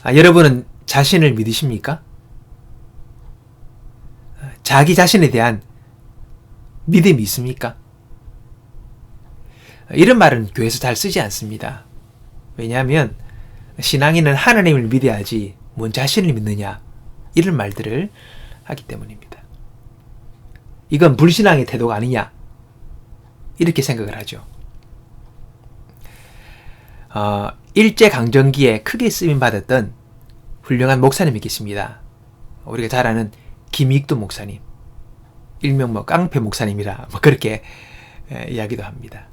여러분은 자신을 믿으십니까? 자기 자신에 대한 믿음이 있습니까? 이런 말은 교회에서 잘 쓰지 않습니다. 왜냐하면 신앙인은 하나님을 믿어야지 뭔 자신을 믿느냐, 이런 말들을 하기 때문입니다. 이건 불신앙의 태도가 아니냐, 이렇게 생각을 하죠. 일제강점기에 크게 쓰임받았던 훌륭한 목사님이 계십니다. 우리가 잘 아는 김익두 목사님, 일명 깡패 목사님이라 그렇게 이야기도 합니다.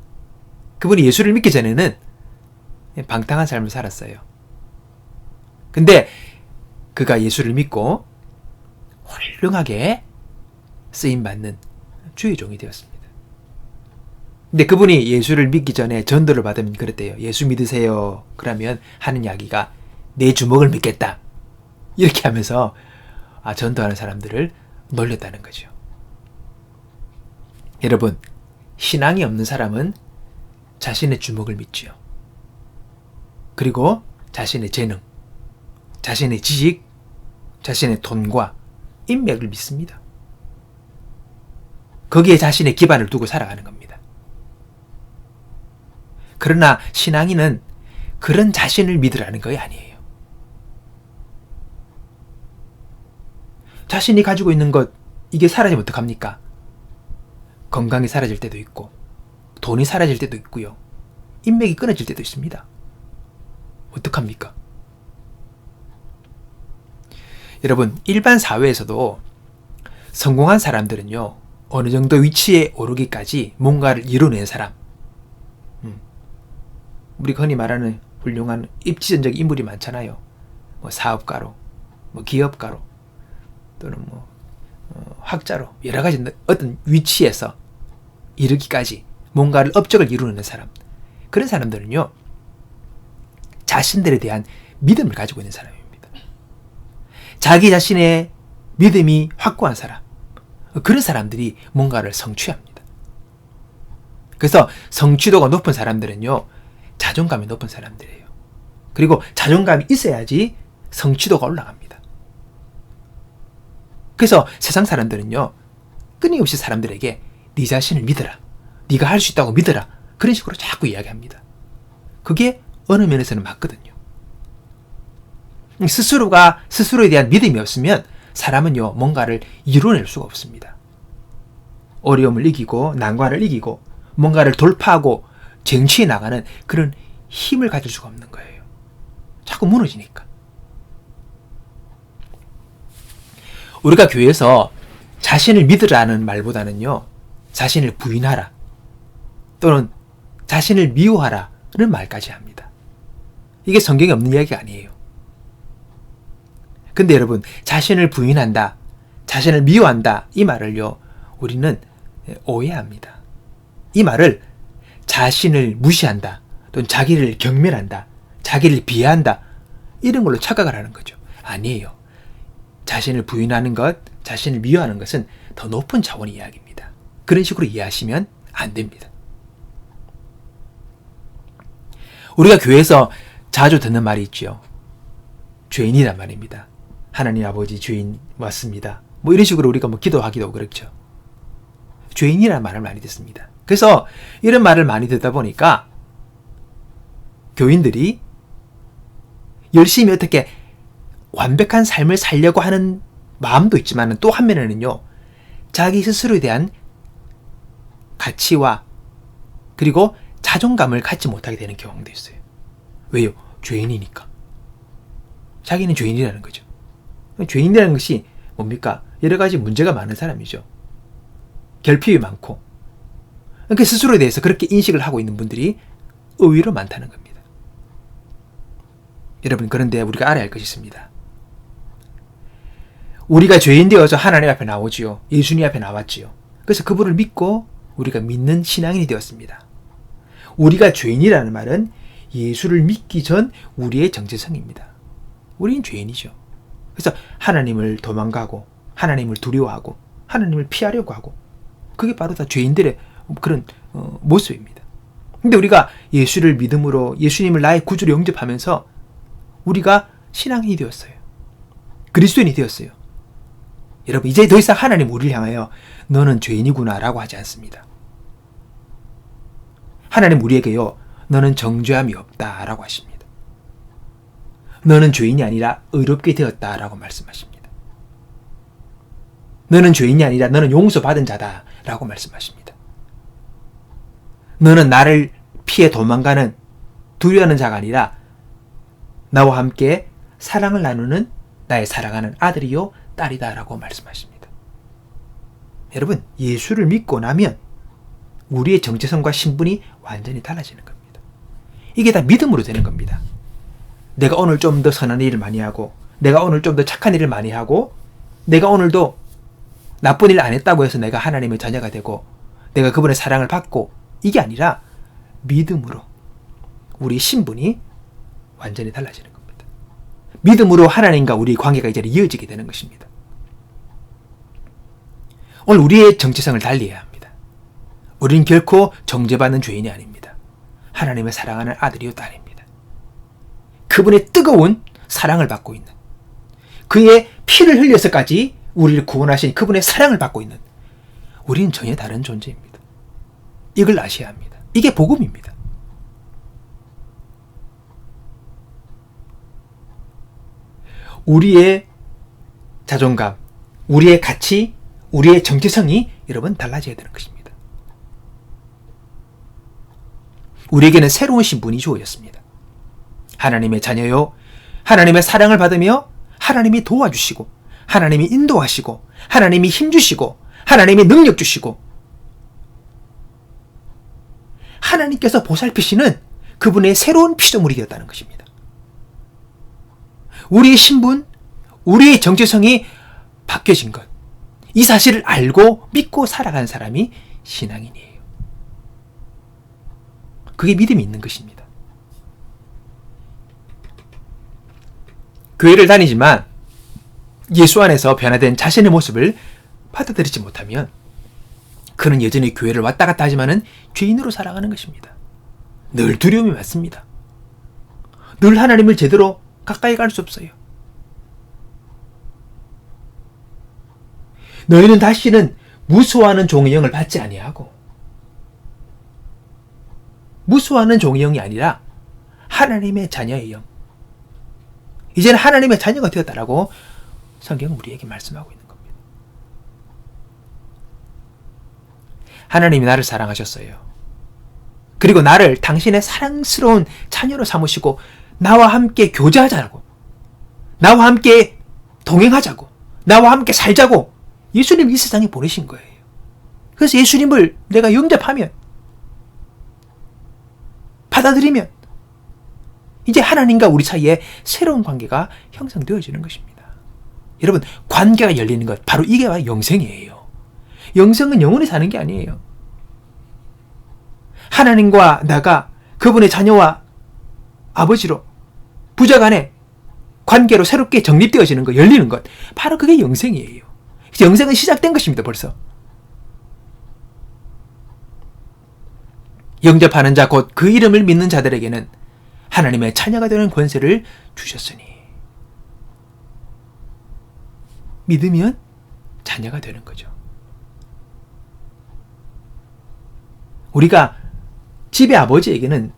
그분이 예수를 믿기 전에는 방탕한 삶을 살았어요. 근데 그가 예수를 믿고 훌륭하게 쓰임받는 주의 종이 되었습니다. 근데 그분이 예수를 믿기 전에 전도를 받으면 그랬대요. 예수 믿으세요. 그러면 하는 이야기가 내 주먹을 믿겠다, 이렇게 하면서 전도하는 사람들을 놀렸다는 거죠. 여러분, 신앙이 없는 사람은 자신의 주먹을 믿지요. 그리고 자신의 재능, 자신의 지식, 자신의 돈과 인맥을 믿습니다. 거기에 자신의 기반을 두고 살아가는 겁니다. 그러나 신앙인은 그런 자신을 믿으라는 것이 아니에요. 자신이 가지고 있는 것, 이게 사라지면 어떡합니까? 건강이 사라질 때도 있고, 돈이 사라질 때도 있고요. 인맥이 끊어질 때도 있습니다. 어떡합니까? 여러분, 일반 사회에서도 성공한 사람들은요, 어느 정도 위치에 오르기까지 뭔가를 이뤄낸 사람, 우리가 흔히 말하는 훌륭한 입지전적 인물이 많잖아요. 사업가로, 기업가로, 또는 학자로, 여러 가지 어떤 위치에서 이르기까지 뭔가를 업적을 이루는 사람, 그런 사람들은요, 자신들에 대한 믿음을 가지고 있는 사람입니다. 자기 자신의 믿음이 확고한 사람, 그런 사람들이 뭔가를 성취합니다. 그래서 성취도가 높은 사람들은요, 자존감이 높은 사람들이에요. 그리고 자존감이 있어야지 성취도가 올라갑니다. 그래서 세상 사람들은요, 끊임없이 사람들에게 네 자신을 믿어라, 네가 할 수 있다고 믿어라, 그런 식으로 자꾸 이야기합니다. 그게 어느 면에서는 맞거든요. 스스로가 스스로에 대한 믿음이 없으면 사람은요, 뭔가를 이뤄낼 수가 없습니다. 어려움을 이기고 난관을 이기고 뭔가를 돌파하고 쟁취해 나가는 그런 힘을 가질 수가 없는 거예요. 자꾸 무너지니까. 우리가 교회에서 자신을 믿으라는 말보다는요, 자신을 부인하라, 또는 자신을 미워하라는 말까지 합니다. 이게 성경에 없는 이야기가 아니에요. 근데 여러분, 자신을 부인한다, 자신을 미워한다, 이 말을요, 우리는 오해합니다. 이 말을 자신을 무시한다, 또는 자기를 경멸한다, 자기를 비하한다, 이런 걸로 착각을 하는 거죠. 아니에요. 자신을 부인하는 것, 자신을 미워하는 것은 더 높은 차원의 이야기입니다. 그런 식으로 이해하시면 안 됩니다. 우리가 교회에서 자주 듣는 말이 있죠. 죄인이란 말입니다. 하나님 아버지, 죄인 왔습니다. 이런 식으로 우리가 기도하기도 그렇죠. 죄인이라는 말을 많이 듣습니다. 그래서 이런 말을 많이 듣다 보니까 교인들이 열심히 어떻게 완벽한 삶을 살려고 하는 마음도 있지만 또 한면에는요, 자기 스스로에 대한 가치와 그리고 자존감을 갖지 못하게 되는 경우도 있어요. 왜요? 죄인이니까. 자기는 죄인이라는 거죠. 죄인이라는 것이 뭡니까? 여러 가지 문제가 많은 사람이죠. 결핍이 많고. 그러니까 스스로에 대해서 그렇게 인식을 하고 있는 분들이 의외로 많다는 겁니다. 여러분, 그런데 우리가 알아야 할 것이 있습니다. 우리가 죄인 되어서 하나님 앞에 나오지요. 예수님 앞에 나왔지요. 그래서 그분을 믿고 우리가 믿는 신앙인이 되었습니다. 우리가 죄인이라는 말은 예수를 믿기 전 우리의 정체성입니다. 우리는 죄인이죠. 그래서 하나님을 도망가고 하나님을 두려워하고 하나님을 피하려고 하고, 그게 바로 다 죄인들의 그런 모습입니다. 근데 우리가 예수를 믿음으로 예수님을 나의 구주로 영접하면서 우리가 신앙인이 되었어요. 그리스도인이 되었어요. 여러분, 이제 더 이상 하나님 우리를 향하여 너는 죄인이구나 라고 하지 않습니다. 하나님 우리에게요, 너는 정죄함이 없다 라고 하십니다. 너는 죄인이 아니라 의롭게 되었다 라고 말씀하십니다. 너는 죄인이 아니라 너는 용서받은 자다 라고 말씀하십니다. 너는 나를 피해 도망가는 두려워하는 자가 아니라 나와 함께 사랑을 나누는 나의 사랑하는 아들이요 딸이다 라고 말씀하십니다. 여러분, 예수를 믿고 나면 우리의 정체성과 신분이 완전히 달라지는 겁니다. 이게 다 믿음으로 되는 겁니다. 내가 오늘 좀 더 선한 일을 많이 하고, 내가 오늘 좀 더 착한 일을 많이 하고, 내가 오늘도 나쁜 일 안 했다고 해서 내가 하나님의 자녀가 되고, 내가 그분의 사랑을 받고, 이게 아니라 믿음으로 우리 신분이 완전히 달라지는 겁니다. 믿음으로 하나님과 우리의 관계가 이제 이어지게 되는 것입니다. 오늘 우리의 정체성을 달리해야 합니다. 우리는 결코 정죄받는 죄인이 아닙니다. 하나님의 사랑하는 아들이요 딸입니다. 그분의 뜨거운 사랑을 받고 있는, 그의 피를 흘려서까지 우리를 구원하신 그분의 사랑을 받고 있는, 우리는 전혀 다른 존재입니다. 이걸 아셔야 합니다. 이게 복음입니다. 우리의 자존감, 우리의 가치, 우리의 정체성이 여러분 달라져야 되는 것입니다. 우리에게는 새로운 신분이 주어졌습니다. 하나님의 자녀요, 하나님의 사랑을 받으며 하나님이 도와주시고, 하나님이 인도하시고, 하나님이 힘주시고, 하나님이 능력 주시고, 하나님께서 보살피시는 그분의 새로운 피조물이 되었다는 것입니다. 우리의 신분, 우리의 정체성이 바뀌어진 것, 이 사실을 알고 믿고 살아가는 사람이 신앙인이에요. 그게 믿음이 있는 것입니다. 교회를 다니지만 예수 안에서 변화된 자신의 모습을 받아들이지 못하면 그는 여전히 교회를 왔다 갔다 하지만은 죄인으로 살아가는 것입니다. 늘 두려움이 많습니다. 늘 하나님을 제대로 가까이 갈 수 없어요. 너희는 다시는 무수하는 종의 영을 받지 아니하고, 무수하는 종의 영이 아니라 하나님의 자녀의 영, 이제는 하나님의 자녀가 되었다라고 성경은 우리에게 말씀하고 있는 겁니다. 하나님이 나를 사랑하셨어요. 그리고 나를 당신의 사랑스러운 자녀로 삼으시고 나와 함께 교제하자고, 나와 함께 동행하자고, 나와 함께 살자고 예수님 이 세상에 보내신 거예요. 그래서 예수님을 내가 영접하면, 받아들이면 이제 하나님과 우리 사이에 새로운 관계가 형성되어지는 것입니다. 여러분, 관계가 열리는 것, 바로 이게 영생이에요. 영생은 영원히 사는 게 아니에요. 하나님과 나가 그분의 자녀와 아버지로 부자간의 관계로 새롭게 정립되어지는 것, 열리는 것, 바로 그게 영생이에요. 영생은 시작된 것입니다. 벌써 영접하는 자, 곧 그 이름을 믿는 자들에게는 하나님의 자녀가 되는 권세를 주셨으니, 믿으면 자녀가 되는 거죠. 우리가 집의 아버지에게는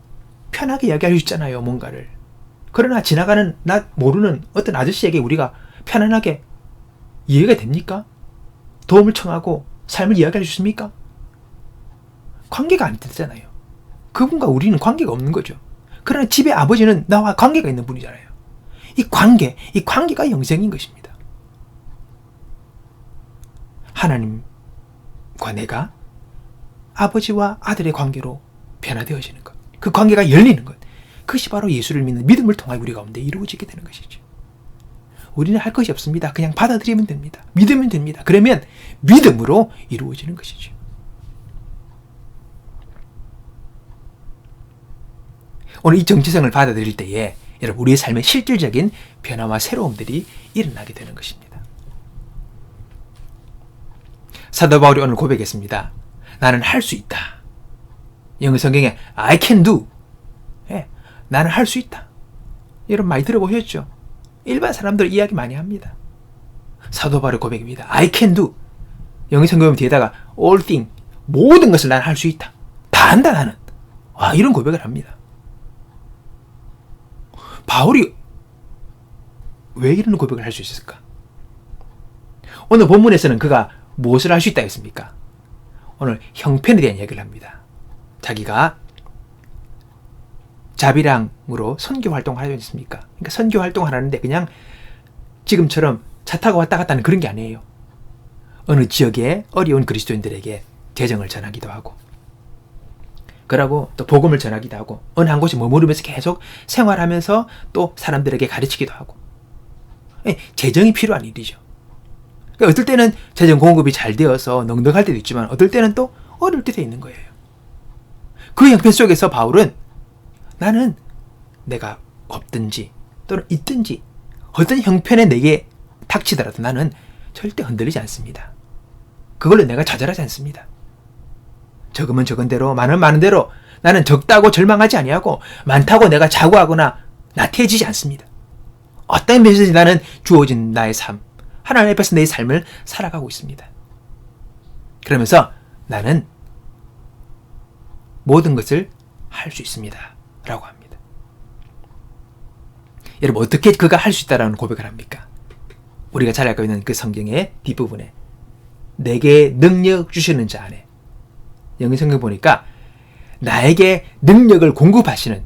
편하게 이야기할 수 있잖아요, 뭔가를. 그러나 지나가는 나 모르는 어떤 아저씨에게 우리가 편안하게 이해가 됩니까? 도움을 청하고 삶을 이야기할 수 있습니까? 관계가 안 되잖아요. 그분과 우리는 관계가 없는 거죠. 그러나 집의 아버지는 나와 관계가 있는 분이잖아요. 이 관계가 영생인 것입니다. 하나님과 내가 아버지와 아들의 관계로 변화되어지는 것, 그 관계가 열리는 것, 그것이 바로 예수를 믿는 믿음을 통하여 우리 가운데 이루어지게 되는 것이죠. 우리는 할 것이 없습니다. 그냥 받아들이면 됩니다. 믿으면 됩니다. 그러면 믿음으로 이루어지는 것이죠. 오늘 이 정체성을 받아들일 때에 여러분, 우리의 삶에 실질적인 변화와 새로움들이 일어나게 되는 것입니다. 사도 바울이 오늘 고백했습니다. 나는 할 수 있다. 영어 성경에 I can do. 예, 나는 할 수 있다. 여러분 많이 들어보셨죠? 일반 사람들 이야기 많이 합니다. 사도 바울의 고백입니다. I can do. 영성경 뒤에다가 all thing. 모든 것을 나는 할 수 있다. 다 한다 나는. 이런 고백을 합니다. 바울이 왜 이런 고백을 할 수 있었을까? 오늘 본문에서는 그가 무엇을 할 수 있다 했습니까? 오늘 형편에 대한 이야기를 합니다. 자기가 자비랑으로 선교 활동을 하지 않습니까? 그러니까 선교 활동을 하는데 그냥 지금처럼 차 타고 왔다 갔다 하는 그런 게 아니에요. 어느 지역에 어려운 그리스도인들에게 재정을 전하기도 하고, 그러고 또 복음을 전하기도 하고, 어느 한 곳에 머무르면서 계속 생활하면서 또 사람들에게 가르치기도 하고. 재정이 필요한 일이죠. 그러니까 어떨 때는 재정 공급이 잘 되어서 넉넉할 때도 있지만 어떨 때는 또 어려울 때도 있는 거예요. 그 형편 속에서 바울은 나는 내가 없든지 또는 있든지 어떤 형편에 내게 닥치더라도 나는 절대 흔들리지 않습니다. 그걸로 내가 좌절하지 않습니다. 적으면 적은 대로 많으면 많은 대로 나는 적다고 절망하지 아니하고 많다고 내가 자고하거나 나태해지지 않습니다. 어떤 면에서 나는 주어진 나의 삶, 하나님 앞에서 내 삶을 살아가고 있습니다. 그러면서 나는 모든 것을 할 수 있습니다. 라고 합니다. 여러분, 어떻게 그가 할 수 있다라는 고백을 합니까? 우리가 잘 알고 있는 그 성경의 뒷부분에 내게 능력 주시는 자 안에, 영의 성경 보니까 나에게 능력을 공급하시는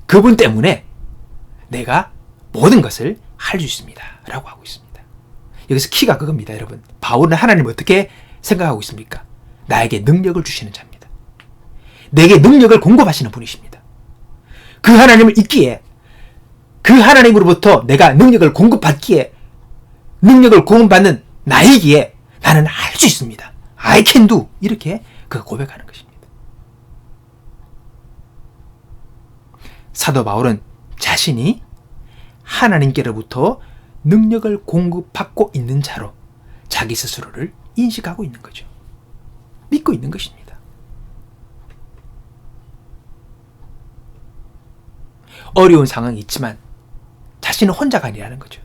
그분 때문에 내가 모든 것을 할 수 있습니다. 라고 하고 있습니다. 여기서 키가 그겁니다, 여러분. 바울은 하나님을 어떻게 생각하고 있습니까? 나에게 능력을 주시는 자입니다. 내게 능력을 공급하시는 분이십니다. 그 하나님을 있기에, 그 하나님으로부터 내가 능력을 공급받기에, 능력을 공급받는 나이기에 나는 할 수 있습니다. I can do. 이렇게 그 고백하는 것입니다. 사도 바울은 자신이 하나님께로부터 능력을 공급받고 있는 자로 자기 스스로를 인식하고 있는 거죠. 믿고 있는 것입니다. 어려운 상황이 있지만 자신은 혼자가 아니라는 거죠.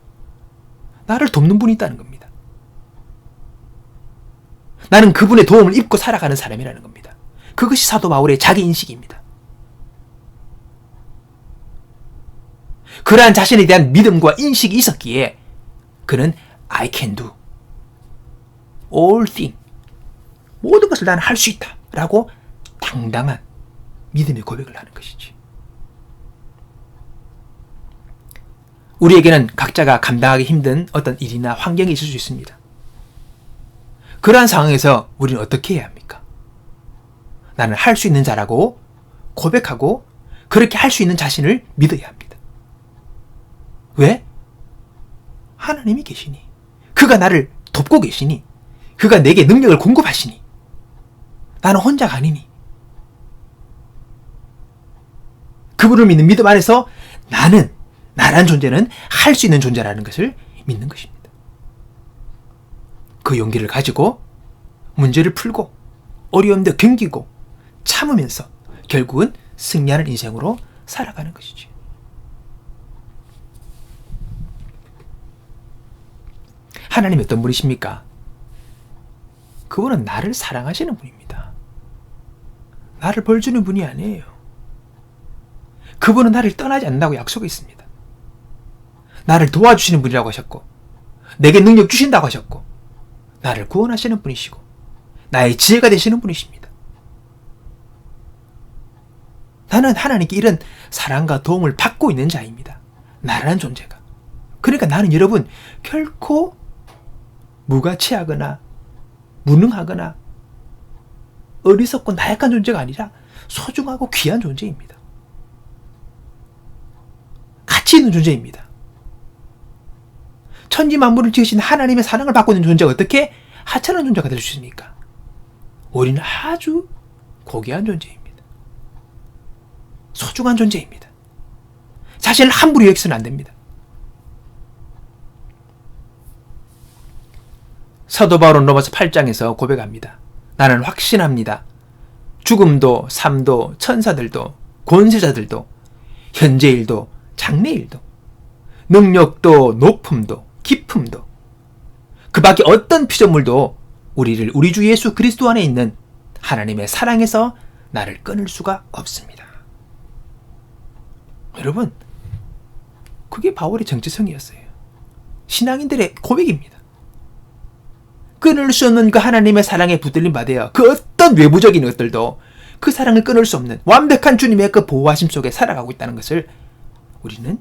나를 돕는 분이 있다는 겁니다. 나는 그분의 도움을 입고 살아가는 사람이라는 겁니다. 그것이 사도 바울의 자기 인식입니다. 그러한 자신에 대한 믿음과 인식이 있었기에 그는 I can do all things, 모든 것을 나는 할 수 있다 라고 당당한 믿음의 고백을 하는 것이지. 우리에게는 각자가 감당하기 힘든 어떤 일이나 환경이 있을 수 있습니다. 그러한 상황에서 우리는 어떻게 해야 합니까? 나는 할 수 있는 자라고 고백하고 그렇게 할 수 있는 자신을 믿어야 합니다. 왜? 하나님이 계시니, 그가 나를 돕고 계시니, 그가 내게 능력을 공급하시니, 나는 혼자가 아니니, 그분을 믿는 믿음 안에서 나는, 나라는 존재는 할 수 있는 존재라는 것을 믿는 것입니다. 그 용기를 가지고 문제를 풀고 어려움도 견디고 참으면서 결국은 승리하는 인생으로 살아가는 것이죠. 하나님이 어떤 분이십니까? 그분은 나를 사랑하시는 분입니다. 나를 벌주는 분이 아니에요. 그분은 나를 떠나지 않는다고 약속했습니다. 나를 도와주시는 분이라고 하셨고, 내게 능력 주신다고 하셨고, 나를 구원하시는 분이시고, 나의 지혜가 되시는 분이십니다. 나는 하나님께 이런 사랑과 도움을 받고 있는 자입니다. 나라는 존재가. 그러니까 나는 여러분 결코 무가치하거나 무능하거나 어리석고 나약한 존재가 아니라 소중하고 귀한 존재입니다. 가치 있는 존재입니다. 천지만물을 지으신 하나님의 사랑을 받고 있는 존재가 어떻게 하찮은 존재가 될 수 있습니까? 우리는 아주 고귀한 존재입니다. 소중한 존재입니다. 자신을 함부로 여기서는 안 됩니다. 사도 바울은 로마서 8장에서 고백합니다. 나는 확신합니다. 죽음도 삶도 천사들도 권세자들도 현재일도 장래일도 능력도 높음도 깊음도 그 밖에 어떤 피조물도 우리를 우리 주 예수 그리스도 안에 있는 하나님의 사랑에서 나를 끊을 수가 없습니다. 여러분, 그게 바울의 정체성이었어요. 신앙인들의 고백입니다. 끊을 수 없는 그 하나님의 사랑에 붙들림 받아야 그 어떤 외부적인 것들도 그 사랑을 끊을 수 없는 완벽한 주님의 그 보호하심 속에 살아가고 있다는 것을 우리는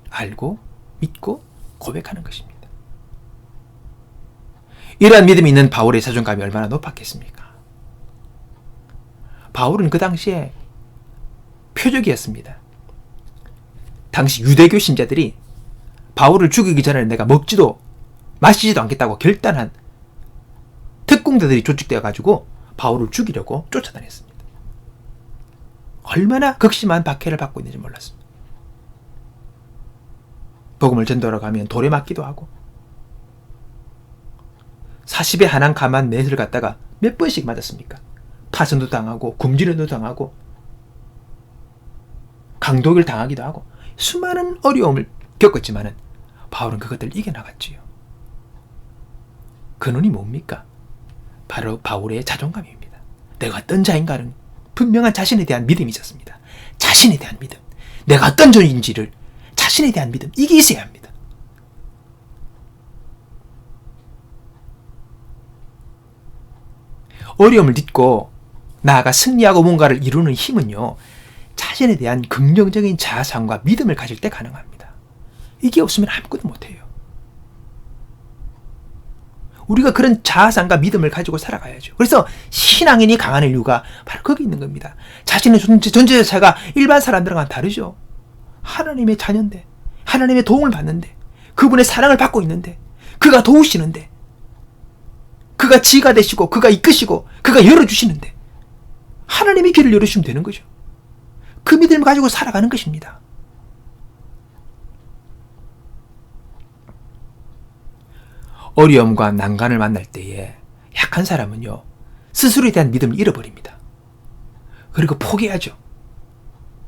알고 믿고 고백하는 것입니다. 이러한 믿음이 있는 바울의 자존감이 얼마나 높았겠습니까? 바울은 그 당시에 표적이었습니다. 당시 유대교 신자들이 바울을 죽이기 전에 내가 먹지도 마시지도 않겠다고 결단한 특공대들이 조직되어 가지고 바울을 죽이려고 쫓아다녔습니다. 얼마나 극심한 박해를 받고 있는지 몰랐습니다. 복음을 전도하러 가면 돌에 맞기도 하고 40에 한한 가만 넷을 갖다가 몇 번씩 맞았습니까? 파선도 당하고 굶주림도 당하고 강독을 당하기도 하고 수많은 어려움을 겪었지만은 바울은 그것들을 이겨나갔지요. 근원이 뭡니까? 바로 바울의 자존감입니다. 내가 어떤 자인가는 분명한 자신에 대한 믿음이 있었습니다. 자신에 대한 믿음. 내가 어떤 존재인지를 자신에 대한 믿음. 이게 있어야 합니다. 어려움을 딛고 나아가 승리하고 뭔가를 이루는 힘은요, 자신에 대한 긍정적인 자아상과 믿음을 가질 때 가능합니다. 이게 없으면 아무것도 못해요. 우리가 그런 자아상과 믿음을 가지고 살아가야죠. 그래서 신앙인이 강한 이유가 바로 거기 있는 겁니다. 자신의 존재 자체가 일반 사람들과는 다르죠. 하나님의 자녀인데, 하나님의 도움을 받는데, 그분의 사랑을 받고 있는데, 그가 도우시는데, 그가 지가 되시고, 그가 이끄시고, 그가 열어주시는데, 하나님이 길을 열어주시면 되는 거죠. 그 믿음을 가지고 살아가는 것입니다. 어려움과 난간을 만날 때에 약한 사람은요, 스스로에 대한 믿음을 잃어버립니다. 그리고 포기하죠.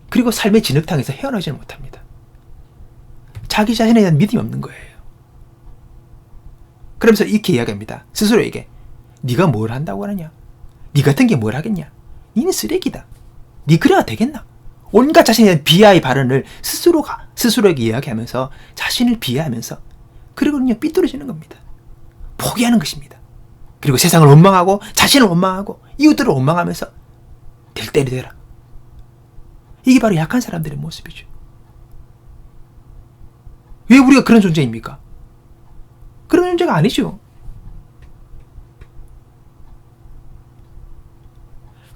그리고 삶의 진흙탕에서 헤어나지는 못합니다. 자기 자신에 대한 믿음이 없는 거예요. 그러면서 이렇게 이야기합니다. 스스로에게. 네가 뭘 한다고 하느냐? 네 같은 게 뭘 하겠냐? 니는 쓰레기다. 네 그래야 되겠나? 온갖 자신에 대한 비하의 발언을 스스로에게 이야기하면서 자신을 비하하면서 그리고 그냥 삐뚤어지는 겁니다. 포기하는 것입니다. 그리고 세상을 원망하고 자신을 원망하고 이웃들을 원망하면서 될 때리 되라. 이게 바로 약한 사람들의 모습이죠. 왜 우리가 그런 존재입니까? 그런 존재가 아니죠.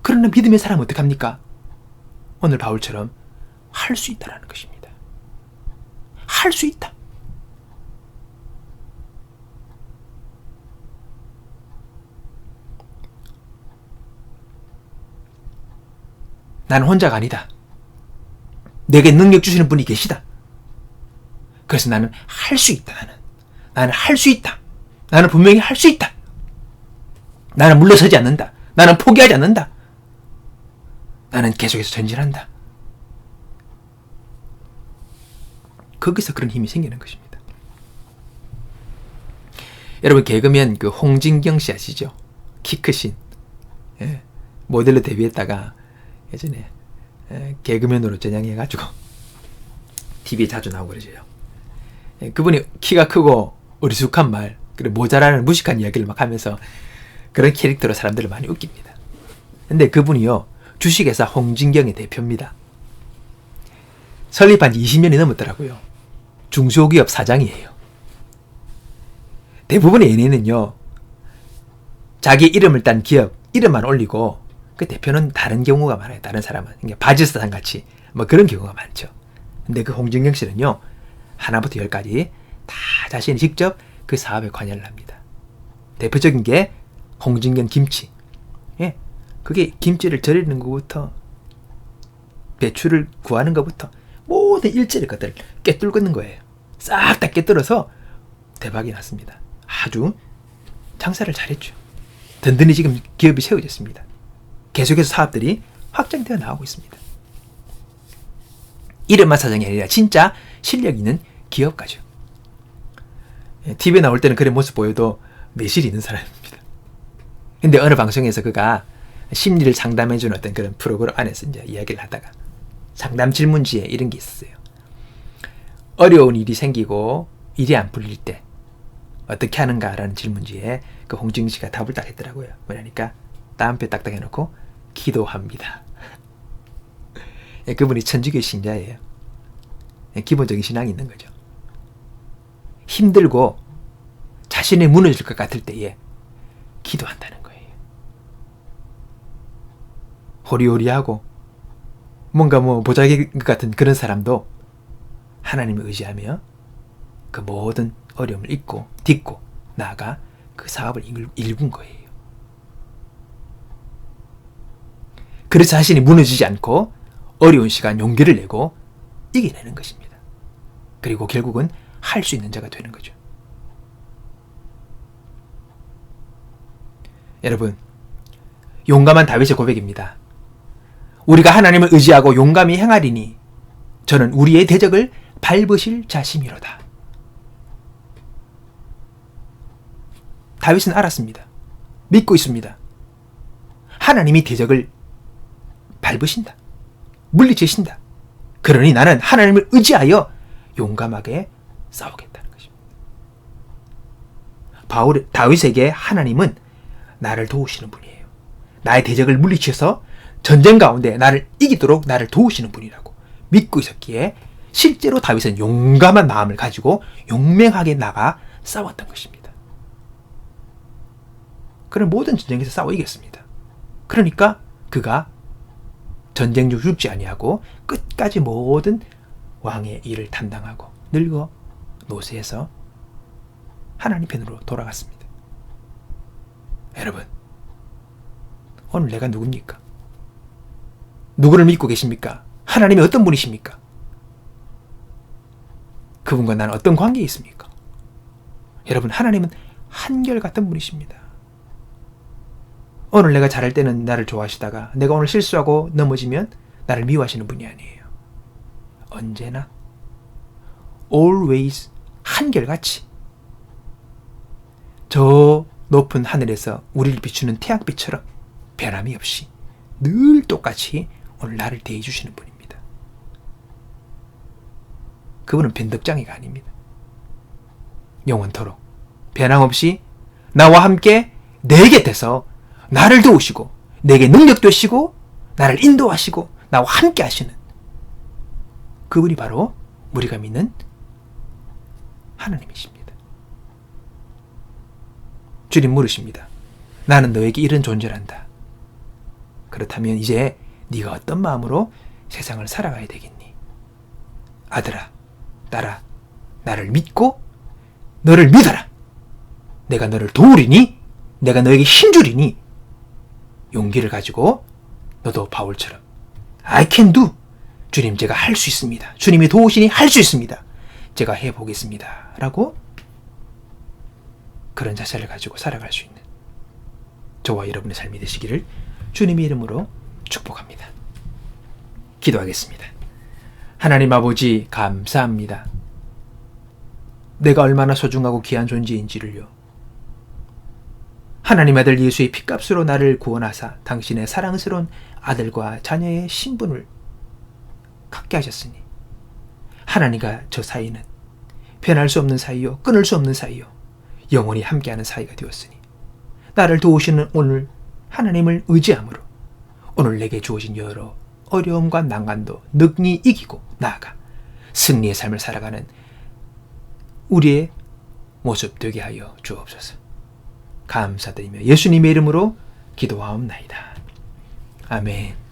그러나 믿음의 사람은 어떡합니까? 오늘 바울처럼 할 수 있다라는 것입니다. 할 수 있다. 나는 혼자가 아니다. 내게 능력 주시는 분이 계시다. 그래서 나는 할 수 있다. 나는 할 수 있다. 나는 분명히 할 수 있다. 나는 물러서지 않는다. 나는 포기하지 않는다. 나는 계속해서 전진한다. 거기서 그런 힘이 생기는 것입니다. 여러분, 개그맨 그 홍진경 씨 아시죠? 키 크신. 예. 모델로 데뷔했다가 예전에 개그맨으로 전향해가지고 TV에 자주 나오고 그러죠. 예. 그분이 키가 크고 어리숙한 말, 그리고 모자라는 무식한 이야기를 막 하면서 그런 캐릭터로 사람들을 많이 웃깁니다. 근데 그분이요, 주식회사 홍진경의 대표입니다. 설립한 지 20년이 넘었더라고요. 중소기업 사장이에요. 대부분의 연예인은요, 자기 이름을 딴 기업 이름만 올리고 그 대표는 다른 경우가 많아요. 다른 사람은 바지사장 같이 뭐 그런 경우가 많죠. 근데 그 홍진경 씨는요, 하나부터 열까지 다 자신이 직접 그 사업에 관여를 합니다. 대표적인 게 홍진경 김치. 예, 그게 김치를 절이는 것부터 배추를 구하는 것부터 모든 일체의 것들을 꿰뚫는 거예요. 싹 다 꿰뚫어서 대박이 났습니다. 아주 장사를 잘했죠. 든든히 지금 기업이 세워졌습니다. 계속해서 사업들이 확장되어 나오고 있습니다. 이름만 사장이 아니라 진짜 실력 있는 기업가죠. TV에 나올 때는 그런 모습 보여도 내실이 있는 사람입니다. 근데 어느 방송에서 그가 심리를 상담해주는 어떤 그런 프로그램 안에서 이제 이야기를 하다가 상담 질문지에 이런 게 있었어요. 어려운 일이 생기고 일이 안 풀릴 때 어떻게 하는가라는 질문지에 그 홍진경 씨가 답을 딱 했더라고요. 뭐냐니까 따옴표 딱딱 해놓고 기도합니다. 그분이 천주교 신자예요. 기본적인 신앙이 있는 거죠. 힘들고 자신이 무너질 것 같을 때에 기도한다는 거예요. 호리호리하고 뭔가 보자기 같은 그런 사람도 하나님을 의지하며 그 모든 어려움을 딛고 나아가 그 사업을 일군 거예요. 그래서 자신이 무너지지 않고 어려운 시간 용기를 내고 이겨내는 것입니다. 그리고 결국은 할 수 있는 자가 되는 거죠. 여러분, 용감한 다윗의 고백입니다. 우리가 하나님을 의지하고 용감히 행하리니 저는 우리의 대적을 밟으실 자심이로다. 다윗은 알았습니다. 믿고 있습니다. 하나님이 대적을 밟으신다. 물리치신다. 그러니 나는 하나님을 의지하여 용감하게 싸우겠다는 것입니다. 다윗에게 하나님은 나를 도우시는 분이에요. 나의 대적을 물리쳐서 전쟁 가운데 나를 이기도록 나를 도우시는 분이라고 믿고 있었기에 실제로 다윗은 용감한 마음을 가지고 용맹하게 나가 싸웠던 것입니다. 그런 모든 전쟁에서 싸워 이겼습니다. 그러니까 그가 전쟁 중 죽지 아니하고 끝까지 모든 왕의 일을 담당하고 늙어 노쇠해서 하나님 편으로 돌아갔습니다. 여러분, 오늘 내가 누굽니까? 누구를 믿고 계십니까? 하나님이 어떤 분이십니까? 그분과 나는 어떤 관계에 있습니까? 여러분, 하나님은 한결같은 분이십니다. 오늘 내가 잘할 때는 나를 좋아하시다가 내가 오늘 실수하고 넘어지면 나를 미워하시는 분이 아니에요. 언제나 always 한결같이 저 높은 하늘에서 우리를 비추는 태양빛처럼 변함이 없이 늘 똑같이 오늘 나를 대해주시는 분입니다. 그분은 변덕장이가 아닙니다. 영원토록 변함없이 나와 함께 내 곁에서 나를 도우시고 내게 능력 되시고 나를 인도하시고 나와 함께 하시는 그분이 바로 우리가 믿는 하나님이십니다. 주님 물으십니다. 나는 너에게 이런 존재란다. 그렇다면 이제 네가 어떤 마음으로 세상을 살아가야 되겠니? 아들아, 딸아, 나를 믿고 너를 믿어라. 내가 너를 도우리니 내가 너에게 힘주리니 용기를 가지고 너도 바울처럼 I can do. 주님, 제가 할 수 있습니다. 주님이 도우시니 할 수 있습니다. 제가 해보겠습니다. 라고 그런 자세를 가지고 살아갈 수 있는 저와 여러분의 삶이 되시기를 주님의 이름으로 축복합니다. 기도하겠습니다. 하나님 아버지, 감사합니다. 내가 얼마나 소중하고 귀한 존재인지를요. 하나님 아들 예수의 피값으로 나를 구원하사 당신의 사랑스러운 아들과 자녀의 신분을 갖게 하셨으니 하나님과 저 사이는 변할 수 없는 사이요, 끊을 수 없는 사이요, 영원히 함께하는 사이가 되었으니 나를 도우시는 오늘 하나님을 의지함으로 오늘 내게 주어진 여러 어려움과 난관도 능히 이기고 나아가 승리의 삶을 살아가는 우리의 모습 되게 하여 주옵소서. 감사드리며 예수님의 이름으로 기도하옵나이다. 아멘.